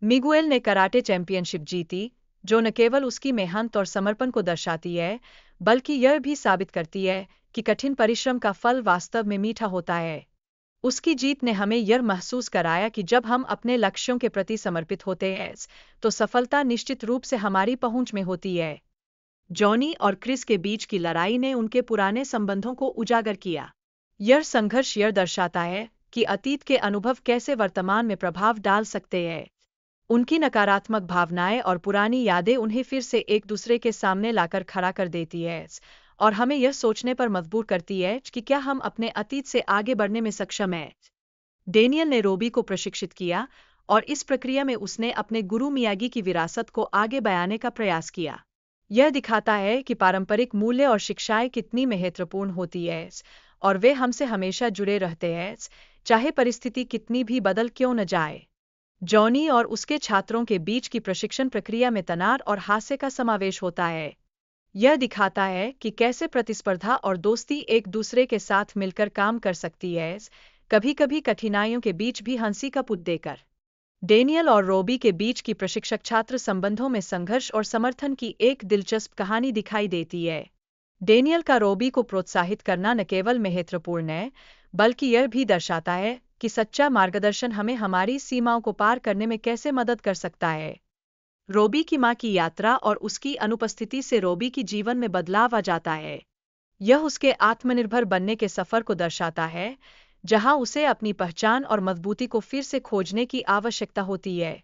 Miguel ने karate championship जीती, जो न केवल उसकी मेहनत और समर्पण को दर्शाती है, बल्कि यह भी साबित करती है कि कठिन परिश्रम का फल वास्तव में मीठा होता है। उसकी जीत ने हमें यह महसूस कराया कि जब हम अपने लक्ष्यों के प्रति समर्पित होते हैं, तो सफलता निश्चित रूप से हमारी पहुंच में होती है। जॉनी और क्रिस के बीच की लड़ाई ने उनके पुराने संबंधों को उजागर किया। यह संघर्ष यह दर्शाता है कि अतीत के अनुभव कैसे वर्तमान में प्रभाव डाल सकते हैं। उनकी नकारात्मक भावनाएं और पुरानी यादें उन्हें फिर से एक दूसरे के सामने लाकर खड़ा कर देती है और हमें यह सोचने पर मजबूर करती है कि क्या हम अपने अतीत से आगे बढ़ने में सक्षम हैं। डेनियल ने रोबी को प्रशिक्षित किया और इस प्रक्रिया में उसने अपने गुरु मियागी की विरासत को आगे बयाने का प्रयास किया। यह दिखाता है कि पारंपरिक मूल्य और शिक्षाएं कितनी महत्वपूर्ण होती है और वे हमसे हमेशा जुड़े रहते हैं, चाहे परिस्थिति कितनी भी बदल क्यों न जाए। जॉनी और उसके छात्रों के बीच की प्रशिक्षण प्रक्रिया में तनाव और हास्य का समावेश होता है। यह दिखाता है कि कैसे प्रतिस्पर्धा और दोस्ती एक दूसरे के साथ मिलकर काम कर सकती है, कभी-कभी कठिनाइयों के बीच भी हंसी का पुत देकर। डेनियल और रोबी के बीच की प्रशिक्षक छात्र संबंधों में संघर्ष और समर्थन की एक दिलचस्प कहानी दिखाई देती है। डेनियल का रोबी को प्रोत्साहित करना न केवल महत्वपूर्ण है, बल्कि यह भी दर्शाता है कि सच्चा मार्गदर्शन हमें हमारी सीमाओं को पार करने में कैसे मदद कर सकता है। रोबी की मां की यात्रा और उसकी अनुपस्थिति से रोबी की जीवन में बदलाव आ जाता है। यह उसके आत्मनिर्भर बनने के सफर को दर्शाता है, जहां उसे अपनी पहचान और मजबूती को फिर से खोजने की आवश्यकता होती है।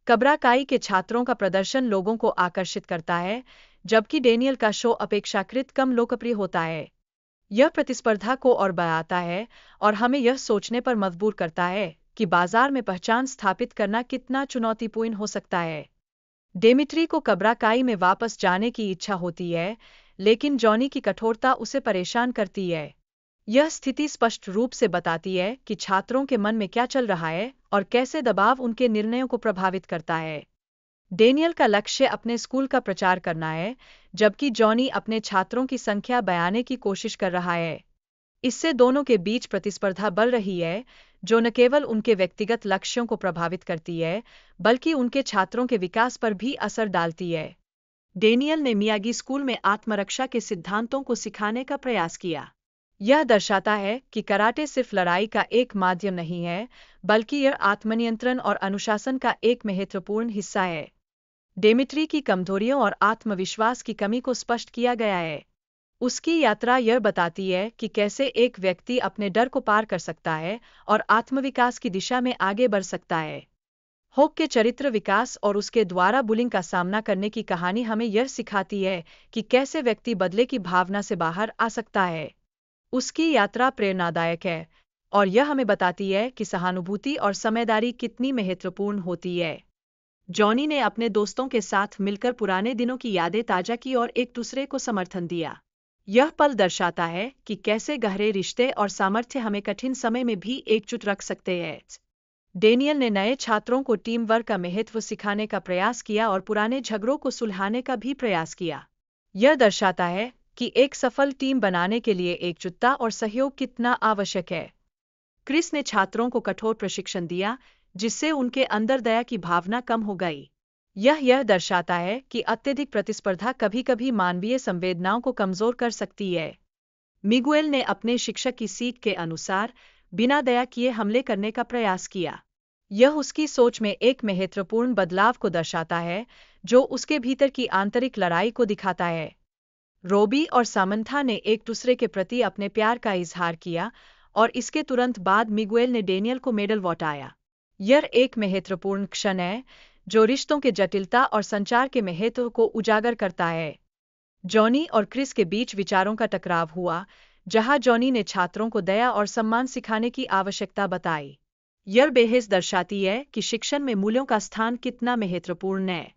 कोब्रा काई के छात्रों का प्रदर्शन लोगों को आकर्षित करता है, जबकि डेनियल का शो अपेक्षाकृत कम लोकप्रिय होता है। यह प्रतिस्पर्धा को और बढ़ाता है और हमें यह सोचने पर मजबूर करता है कि बाजार में पहचान स्थापित करना कितना चुनौतीपूर्ण हो सकता है। डेमिट्री को कोब्रा काई में वापस जाने की इच्छा होती है, लेकिन जॉनी की कठोरता उसे परेशान करती है। यह स्थिति स्पष्ट रूप से बताती है कि छात्रों के मन में क्या चल रहा है और कैसे दबाव उनके निर्णयों को प्रभावित करता है। डेनियल का लक्ष्य अपने स्कूल का प्रचार करना है, जबकि जॉनी अपने छात्रों की संख्या बढ़ाने की कोशिश कर रहा है। इससे दोनों के बीच प्रतिस्पर्धा बढ़ रही है, जो न केवल उनके व्यक्तिगत लक्ष्यों को प्रभावित करती है, बल्कि उनके छात्रों के विकास पर भी असर डालती है। डेनियल ने मियागी स्कूल में आत्मरक्षा के सिद्धांतों को सिखाने का प्रयास किया। यह दर्शाता है कि कराटे सिर्फ लड़ाई का एक माध्यम नहीं है, बल्कि यह आत्मनियंत्रण और अनुशासन का एक महत्वपूर्ण हिस्सा है। डेमिट्री की कमजोरियों और आत्मविश्वास की कमी को स्पष्ट किया गया है। उसकी यात्रा यह बताती है कि कैसे एक व्यक्ति अपने डर को पार कर सकता है और आत्मविकास की दिशा में आगे बढ़ सकता है। होक के चरित्र विकास और उसके द्वारा बुलिंग का सामना करने की कहानी हमें यह सिखाती है कि कैसे व्यक्ति बदले की भावना से बाहर आ सकता है। उसकी यात्रा प्रेरणादायक है और यह हमें बताती है कि सहानुभूति और समझदारी कितनी महत्वपूर्ण होती है। जॉनी ने अपने दोस्तों के साथ मिलकर पुराने दिनों की यादें ताज़ा की और एक दूसरे को समर्थन दिया। यह पल दर्शाता है कि कैसे गहरे रिश्ते और सामर्थ्य हमें कठिन समय में भी एकजुट रख सकते हैं। डेनियल ने नए छात्रों को टीम वर्क का महत्व सिखाने का प्रयास किया और पुराने झगड़ों को सुलझाने का भी प्रयास किया। यह दर्शाता है कि एक सफल टीम बनाने के लिए एकजुटता और सहयोग कितना आवश्यक है। क्रिस ने छात्रों को कठोर प्रशिक्षण दिया, जिससे उनके अंदर दया की भावना कम हो गई। यह दर्शाता है कि अत्यधिक प्रतिस्पर्धा कभी-कभी मानवीय संवेदनाओं को कमजोर कर सकती है। मिगुएल ने अपने शिक्षक की सीख के अनुसार बिना दया किए हमले करने का प्रयास किया। यह उसकी सोच में एक महत्वपूर्ण बदलाव को दर्शाता है, जो उसके भीतर की आंतरिक लड़ाई को दिखाता है। रोबी और सामंथा ने एक दूसरे के प्रति अपने प्यार का इजहार किया और इसके तुरंत बाद मिगुएल ने डेनियल को मेडल लौटाया। यह एक महत्वपूर्ण क्षण है, जो रिश्तों के जटिलता और संचार के महत्व को उजागर करता है। जॉनी और क्रिस के बीच विचारों का टकराव हुआ, जहां जॉनी ने छात्रों को दया और सम्मान सिखाने की आवश्यकता बताई। यह बहस दर्शाती है कि शिक्षण में मूल्यों का स्थान कितना महत्वपूर्ण है।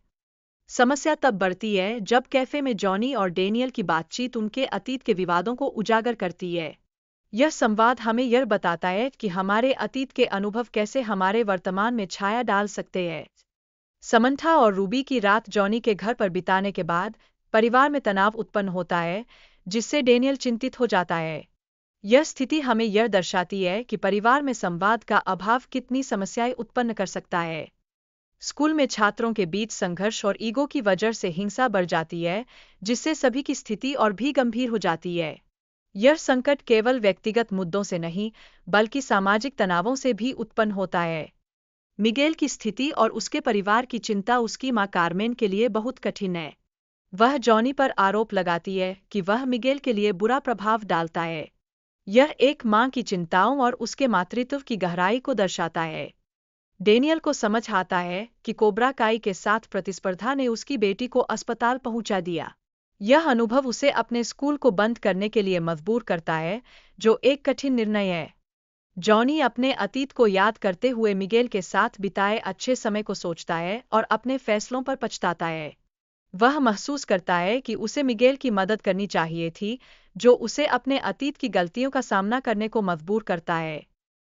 समस्या तब बढ़ती है जब कैफे में जॉनी और डेनियल की बातचीत उनके अतीत के विवादों को उजागर करती है। यह संवाद हमें यह बताता है कि हमारे अतीत के अनुभव कैसे हमारे वर्तमान में छाया डाल सकते हैं। समंथा और रूबी की रात जॉनी के घर पर बिताने के बाद परिवार में तनाव उत्पन्न होता है, जिससे डेनियल चिंतित हो जाता है। यह स्थिति हमें यह दर्शाती है कि परिवार में संवाद का अभाव कितनी समस्याएं उत्पन्न कर सकता है। स्कूल में छात्रों के बीच संघर्ष और ईगो की वजह से हिंसा बढ़ जाती है, जिससे सभी की स्थिति और भी गंभीर हो जाती है। यह संकट केवल व्यक्तिगत मुद्दों से नहीं, बल्कि सामाजिक तनावों से भी उत्पन्न होता है। मिगेल की स्थिति और उसके परिवार की चिंता उसकी मां कार्मेन के लिए बहुत कठिन है। वह जॉनी पर आरोप लगाती है कि वह मिगेल के लिए बुरा प्रभाव डालता है। यह एक मां की चिंताओं और उसके मातृत्व की गहराई को दर्शाता है। डेनियल को समझ आता है कि कोब्रा काई के साथ प्रतिस्पर्धा ने उसकी बेटी को अस्पताल पहुंचा दिया। यह अनुभव उसे अपने स्कूल को बंद करने के लिए मजबूर करता है, जो एक कठिन निर्णय है। जॉनी अपने अतीत को याद करते हुए मिगेल के साथ बिताए अच्छे समय को सोचता है और अपने फैसलों पर पछताता है। वह महसूस करता है कि उसे मिगेल की मदद करनी चाहिए थी, जो उसे अपने अतीत की गलतियों का सामना करने को मजबूर करता है।